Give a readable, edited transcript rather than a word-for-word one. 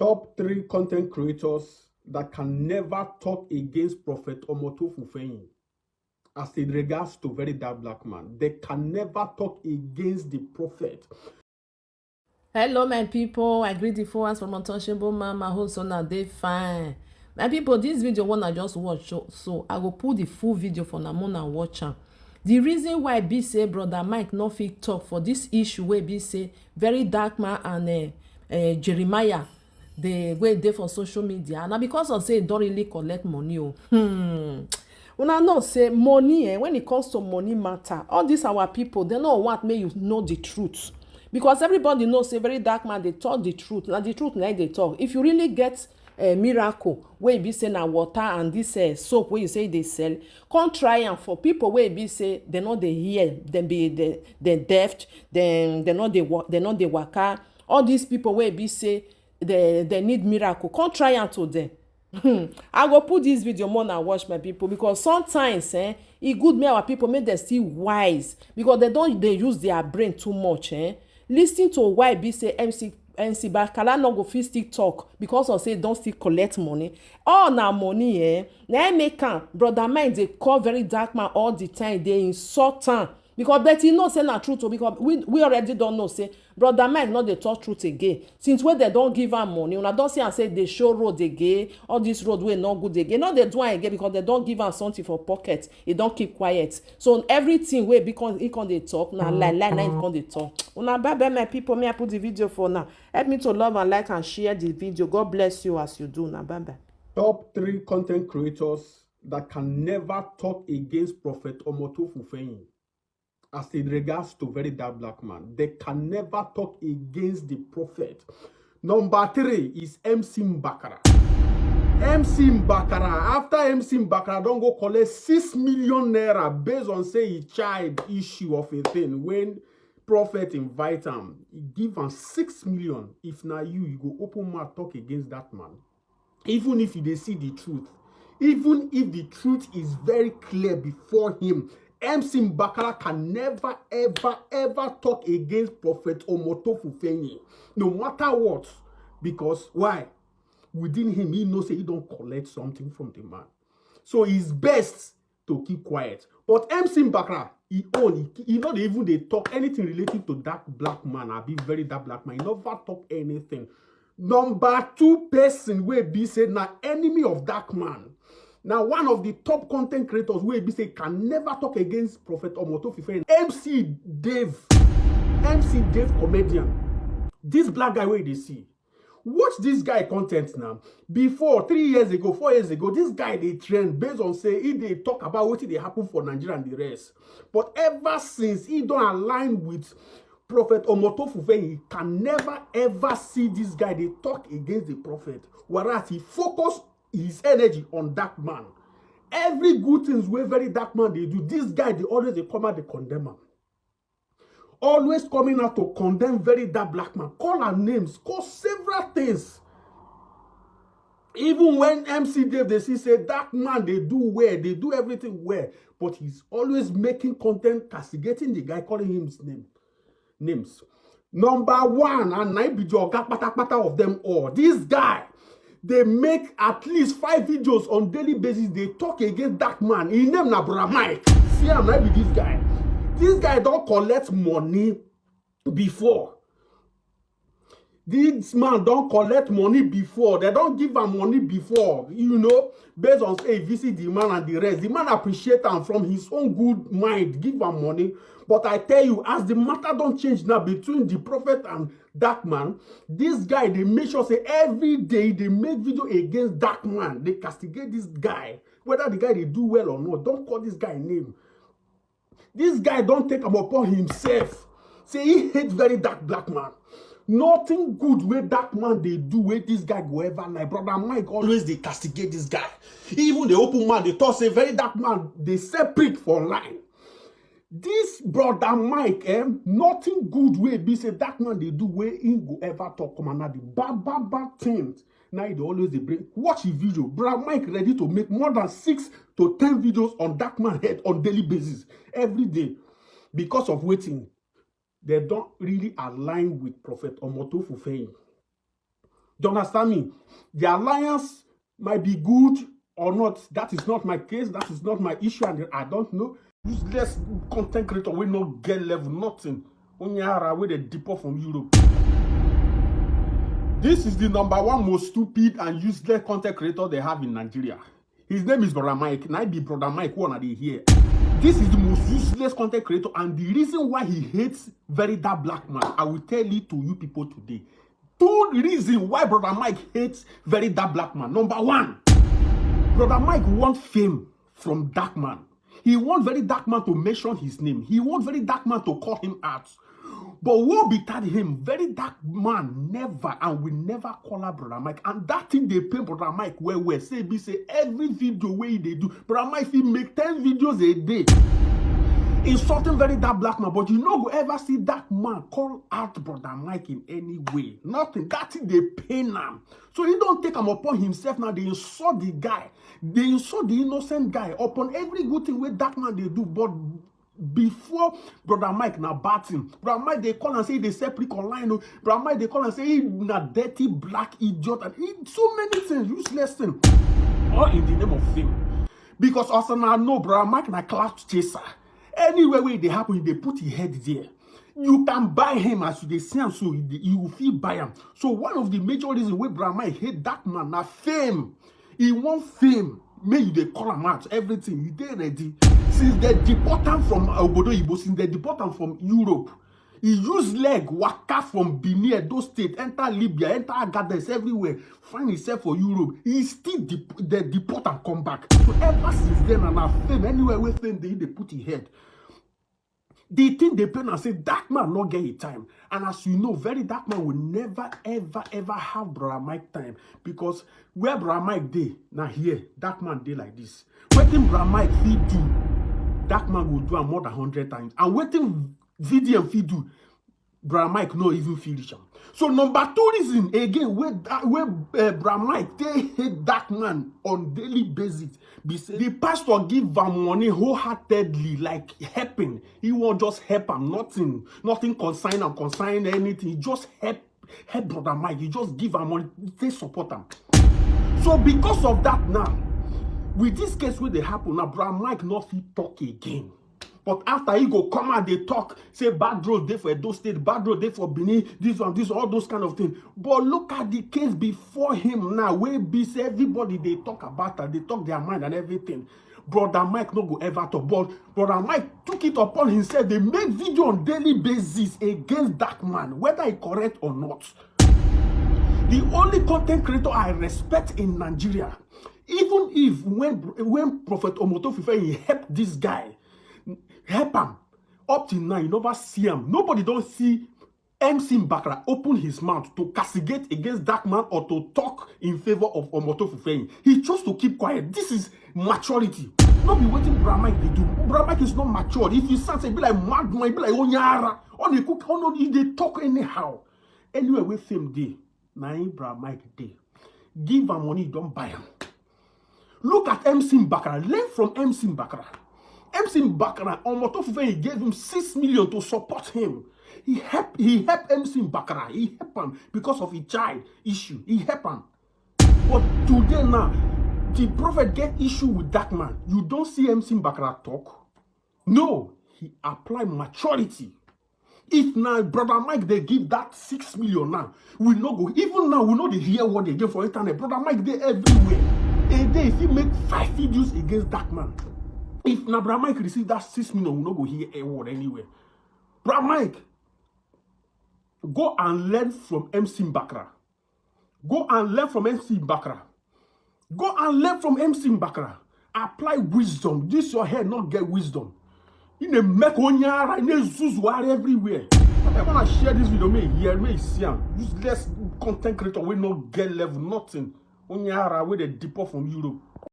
Top 3 content creators that can never talk against Prophet Omotofufeyin. As it regards to Verydarkman, they can never talk against the prophet. Hello my people, I greet the followers from Untouchable Mama. Hope so now they fine. My people, this video one I just watch, so I will put the full video for Namona and watch am. The reason why be say Brodamike no fit talk for this issue wey be say Verydarkman and Jeremiah dey wey dey for social media, na because of say e don really collect money o. Una know say money when e comes to money matter, all these our people dem no want make you know the truth. Because everybody knows say Verydarkman dey talk the truth. Na the truth na dey talk. If you really get a miracle wey be say na water and this soap wey you say dey sell, come try am for people wey be say dem no dey hear, dem be dem deaf, dem no dey waka. All these people wey be say they need miracle, come try am to them. I go put this video more na watch my people, because sometimes e good make our people make dem still wise, because they don dey use their brain too much. Lis ten to why be say Mlbakara no go fit still talk because of say don still collect money. All na money na make am Brodamike dey call Verydarkman all the time, dey insult am. Because but e know say na truth o, because we already don know say Brodamike no dey talk truth again since wey dem don give am money. Una don see am say dey show road again, all this road wey no good again, no dey do am again because dem don give am something for pocket. E don keep quiet, so everything wey because e come dey talk na lie na e come dey talk. Una bye bye my people, may I put the video for now. Help me to love and like and share the video. God bless you as you do. Una bye bye. Top 3 content creators that can never talk against Prophet Omotofufeyin. As it regards to Verydarkman, they can never talk against the prophet. Number 3 is Mlbakara. Mlbakara, after Mlbakara don't go collect 6 million naira based on say he child issue of a thing. When prophet invite him, he give him 6 million. If na you go open mouth talk against that man. Even if you dey see the truth, even if the truth is very clear before him, Mlbakara can never ever talk against Prophet Omotofufeyin, no matter what. Because why? Within him, he knows say he don't collect something from the man, so it's best to keep quiet. But Mlbakara, he not even they talk anything related to that black man. I be Verydarkman. He never talk anything. Number 2 person wey be say na enemy of that man. Now, one of the top content creators wey be say can never talk against Prophet Omotofufeyin, MC Dave comedian. This black guy wey they see. Watch this guy content now. Before 3 years ago, 4 years ago, this guy they trend based on say he they talk about what they happen for Nigeria and the rest. But ever since he don't align with Prophet Omotofufeyin, he can never ever see this guy they talk against the prophet, whereas he focus his energy on that man. Every good things where Verydarkman they do, this guy they always they come out, they condemn him. Always coming out to condemn Verydarkman, call her names, call several things. Even when MC Dave they see say that man they do well, they do everything well, but he's always making content castigating the guy, calling him his names. Number 1, and I be the oga of them all. This guy, they make at least 5 videos on daily basis. They talk against that man. His name na Brodamike. See, I'm not with this guy. This guy don't collect money before. This man don't collect money before. They don't give him money before. You know, based on say visit the man and the rest. The man appreciate him from his own good mind. Give him money. But I tell you, as the matter don't change now between the prophet and that man, this guy, they make sure say every day they make video against that man. They castigate this guy. Whether the guy they do well or not, don't call this guy name. This guy don't take him upon himself. Say he hates Verydarkman. Nothing good where that man they do where this guy go ever like. Brodamike always they castigate this guy. Even the open man, they talk say Verydarkman, they separate for line. This Brodamike, nothing good way be say that man they do where he go ever talk come and the bad things. Now they always they bring watch his video. Brodamike ready to make more than 6 to 10 videos on that man head on daily basis every day. Because of waiting, they don't really align with Prophet Omotofufeyin. You understand me? The alliance might be good or not. That is not my case. That is not my issue, and I don't know. Useless content creator will not get level, nothing. Onyara with a deport from Europe. This is the #1 most stupid and useless content creator they have in Nigeria. His name is Brodamike. Now be Brodamike, one of the here. This is the most useless content creator, and the reason why he hates Verydarkman, I will tell it to you people today. 2 reasons why Brodamike hates Verydarkman. #1, Brodamike wants fame from Darkman. He wants Verydarkman to mention his name. He wants Verydarkman to call him out. But woe betide him, Verydarkman never and will never call out Brodamike. And that thing they pay Brodamike well. Say every video way they do, Brodamike he make 10 videos a day insulting Verydarkman, but you no go ever see that man call out Brodamike in any way. Nothing. That thing they pay now. So he don't take him upon himself now. They insult the guy. They insult the innocent guy upon every good thing where Darkman they do. But before Brodamike na bad thing, Brodamike they call and say they separate online. Brodamike they call and say he na dirty black idiot, and he, so many things, useless things, all in the name of fame. Because also now know Brodamike na clout chaser. Anywhere where they happen, they put his head there. You can buy him as they see him, so you will feel buy him. So one of the major reasons why Brodamike hate Darkman na fame. He want fame. Maybe they call him out, everything. He dey ready. Since they deport him from Obodo Ibo, since they deport him from Europe, he use leg waka from Benin, Edo State, enter Libya, enter Agadez, everywhere, find himself for Europe. He still they deport and come back. So ever since then, and our fame, anywhere where fame they put his head. They think they pen and say Darkman not get a time. And as you know, Verydarkman will never, ever have Brodamike time. Because where Brodamike dey, now here, Darkman dey like this. Waiting Brodamike he do, Darkman will do more than 100 times. And waiting video he do, Brodamike no even finish him. So #2 reason again where Brodamike they hate Darkman on daily basis. The pastor give him money wholeheartedly, like helping. He won't just help him, nothing consign anything. He just help Brodamike. He just give him money, they support him. So because of that now, with this case where they happen now, Brodamike not fit talk again. But after he go come out, they talk, say bad road there for Edo State, bad road there for Benin, this one, this, all those kind of things. But look at the case before him now, where be say everybody they talk about that, they talk their mind and everything. Brodamike no go ever talk. But Brodamike took it upon himself. They make video on daily basis against Darkman, whether he correct or not. The only content creator I respect in Nigeria, even if when Prophet Omotofife he helped this guy, help him. Up till now, you never see him. Nobody don't see Mlbakara open his mouth to castigate against Darkman or to talk in favor of Omotofife. He chose to keep quiet. This is maturity. Not be waiting Brodamike they do. Brodamike is not mature. If you start say be like madman, be like Onyara, on the cook, on they talk anyhow. Anyway, we fame day. Now Brodamike day. Give him money, don't buy him. Look at Mlbakara. Learn from Mlbakara. Mlbakara, Omotofife gave him 6 million to support him. He helped Mlbakara. He helped him because of his child issue. He helped him. But today now, the prophet get issue with Darkman. You don't see Mlbakara talk. No, he applied maturity. If now Brodamike they give that 6 million now, we no go. Even now we know they hear what they give for internet. Brodamike they everywhere. A day if he make 5 videos against Darkman. If na Brodamike receive that 6 million, we no go hear a word anywhere. Brodamike, go and learn from Mlbakara. Go and learn from Mlbakara. Go and learn from Mlbakara. Apply wisdom. This your head not get wisdom. In a mekonyara, in a zuzware everywhere. I want to share this video. Me here, me see am. Useless content creator will not get level, nothing. Onyara with a deport from Europe.